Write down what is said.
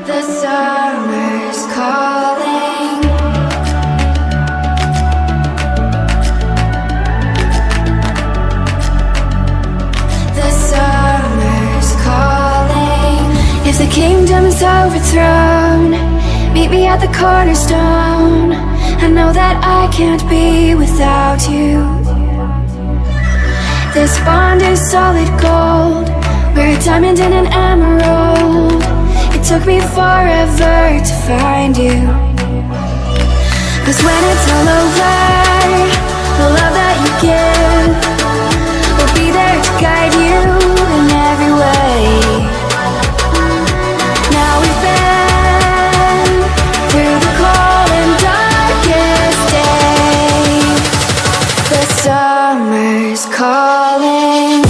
The summer's calling. The summer's calling. If the kingdom is overthrown, meet me at the cornerstone. I know that I can't be without you. This bond is solid gold. We're a diamond and an emerald. It took me forever to find you. 'Cause when it's all over, the love that you give will be there to guide you in every way. Now we've been through the cold and darkest day. The summer's calling.